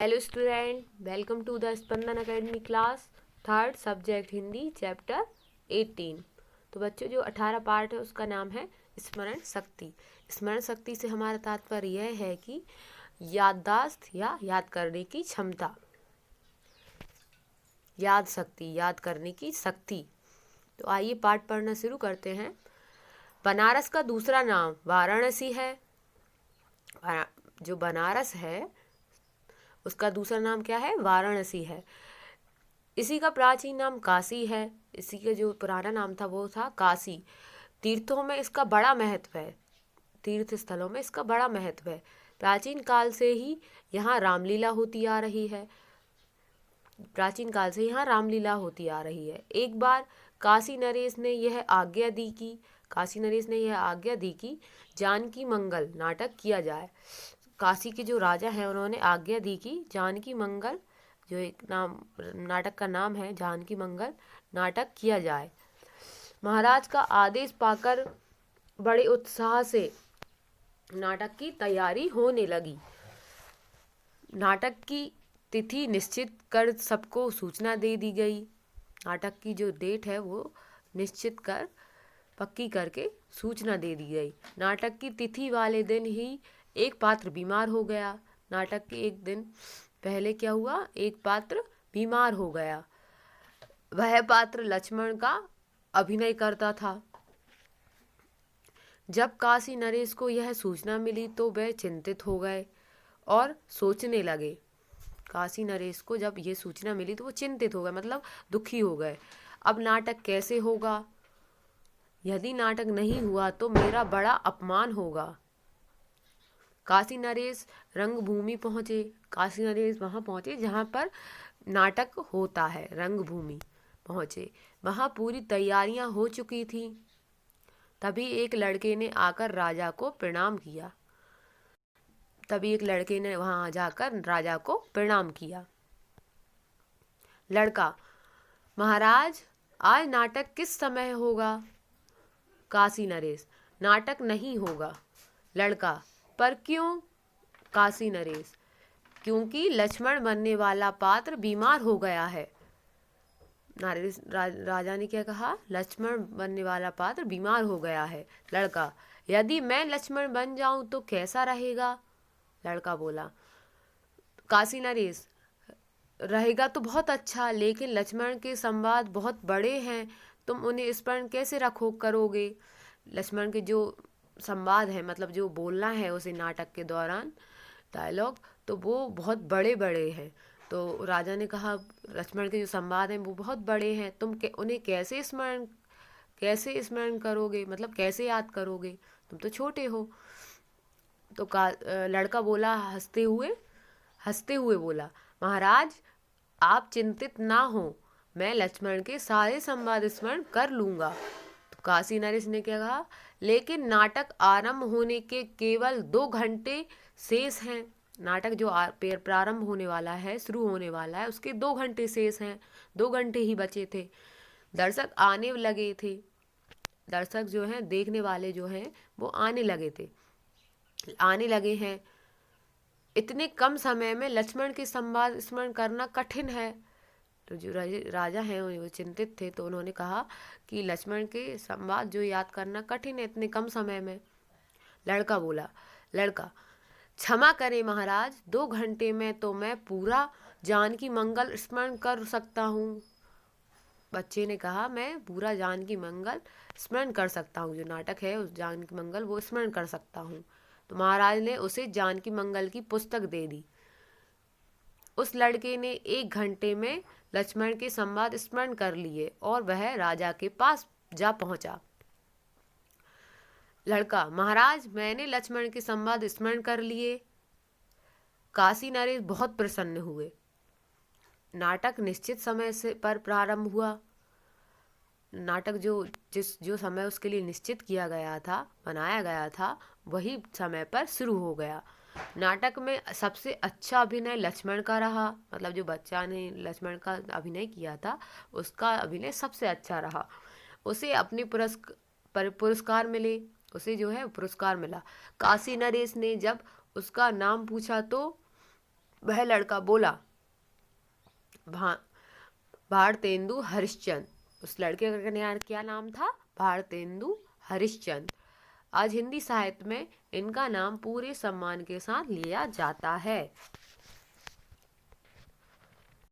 Hello student, welcome to the Spandan academy class third subject Hindi chapter 18। तो बच्चों, जो 18 part है उसका नाम है स्मरण शक्ति। स्मरण शक्ति से हमारा तात्पर्य यह है कि याददाश्त या याद करने की क्षमता, याद शक्ति, याद करने की शक्ति। तो आइए पाठ पढ़ना शुरू करते हैं। बनारस का दूसरा नाम वाराणसी है। जो बनारस है उसका दूसरा नाम क्या है? वाराणसी है। इसी का प्राचीन नाम काशी है। इसी का जो पुराना नाम था वो था काशी। तीर्थों में इसका बड़ा महत्व है। तीर्थ स्थलों में इसका बड़ा महत्व है। प्राचीन काल से ही यहाँ रामलीला होती आ रही है। प्राचीन काल से यहाँ रामलीला होती आ रही है। एक बार काशी नरेश ने यह आज्ञा दी कि जानकी मंगल नाटक किया जाए। काशी के जो राजा हैं उन्होंने आज्ञा दी कि जानकी मंगल, जो एक नाटक का नाम है जानकी मंगल, नाटक किया जाए। महाराज का आदेश पाकर बड़े उत्साह से नाटक की तैयारी होने लगी। नाटक की तिथि निश्चित कर सबको सूचना दे दी गई। नाटक की जो डेट है वो निश्चित कर पक्की करके सूचना दे दी गई। नाटक की तिथि वाले दिन ही एक पात्र बीमार हो गया। नाटक के एक दिन पहले क्या हुआ? एक पात्र बीमार हो गया। वह पात्र लक्ष्मण का अभिनय करता था। जब काशी नरेश को यह सूचना मिली तो वह चिंतित हो गए और सोचने लगे। काशी नरेश को जब ये सूचना मिली तो वो चिंतित हो गए, मतलब दुखी हो गए। अब नाटक कैसे होगा? यदि नाटक नहीं हुआ तो मेरा बड़ा अपमान होगा। काशी नरेश रंगभूमि पहुँचे। काशी नरेश वहाँ पहुँचे जहाँ पर नाटक होता है, रंगभूमि पहुँचे। वहाँ पूरी तैयारियाँ हो चुकी थी। तभी एक लड़के ने आकर राजा को प्रणाम किया। वहाँ जाकर राजा को प्रणाम किया। लड़का: महाराज, आज नाटक किस समय होगा? काशी नरेश: नाटक नहीं होगा। लड़का: पर क्यों? काशी नरेश: क्योंकि लक्ष्मण बनने वाला पात्र बीमार हो गया है। राजा ने क्या कहा? लक्ष्मण बनने वाला पात्र बीमार हो गया है। लड़का: यदि मैं लक्ष्मण बन जाऊं तो कैसा रहेगा? लड़का बोला: काशी नरेश: रहेगा तो बहुत अच्छा, लेकिन लक्ष्मण के संवाद बहुत बड़े हैं, तुम उन्हें स्मरण कैसे करोगे? लक्ष्मण के जो संवाद है, मतलब जो बोलना है उसे नाटक के दौरान, डायलॉग, तो वो बहुत बड़े बड़े हैं। तो राजा ने कहा लक्ष्मण के जो संवाद हैं वो बहुत बड़े हैं, तुम उन्हें कैसे स्मरण करोगे, मतलब कैसे याद करोगे? तुम तो छोटे हो। तो लड़का बोला हंसते हुए बोला: महाराज, आप चिंतित ना हो, मैं लक्ष्मण के सारे संवाद स्मरण कर लूँगा। तो काशी नरेश ने क्या कहा? लेकिन नाटक आरंभ होने के केवल 2 घंटे शेष हैं। नाटक जो प्रारंभ होने वाला है, शुरू होने वाला है, उसके 2 घंटे शेष हैं। 2 घंटे ही बचे थे। दर्शक आने लगे थे। दर्शक जो हैं, देखने वाले जो हैं, वो आने लगे हैं। इतने कम समय में लक्ष्मण के संवाद स्मरण करना कठिन है। तो जो राजा हैं वो चिंतित थे, तो उन्होंने कहा कि लक्ष्मण के संवाद जो याद करना कठिन है इतने कम समय में। लड़का: क्षमा करें महाराज, 2 घंटे में तो मैं पूरा जानकी मंगल स्मरण कर सकता हूँ। बच्चे ने कहा मैं पूरा जानकी मंगल स्मरण कर सकता हूँ, जो नाटक है उस जानकी मंगल वो स्मरण कर सकता हूँ। तो महाराज ने उसे जानकी मंगल की पुस्तक दे दी। उस लड़के ने 1 घंटे में लक्ष्मण के संवाद स्मरण कर लिए और वह राजा के पास जा पहुंचा। लड़का: महाराज, मैंने लक्ष्मण के संवाद स्मरण कर लिए। काशी नरेश बहुत प्रसन्न हुए। नाटक निश्चित समय से पर प्रारंभ हुआ। नाटक जो समय उसके लिए निश्चित किया गया था, बनाया गया था, वही समय पर शुरू हो गया। नाटक में सबसे अच्छा अभिनय लक्ष्मण का रहा, मतलब जो बच्चा ने लक्ष्मण का अभिनय किया था उसका अभिनय सबसे अच्छा रहा। उसे अपने पुरस्कार मिले, उसे जो है पुरस्कार मिला। काशी नरेश ने जब उसका नाम पूछा तो वह लड़का बोला, भारतेंदु हरिश्चंद्र। उस लड़के का क्या नाम था? भारतेंदु हरिश्चंद्र। आज हिंदी साहित्य में इनका नाम पूरे सम्मान के साथ लिया जाता है।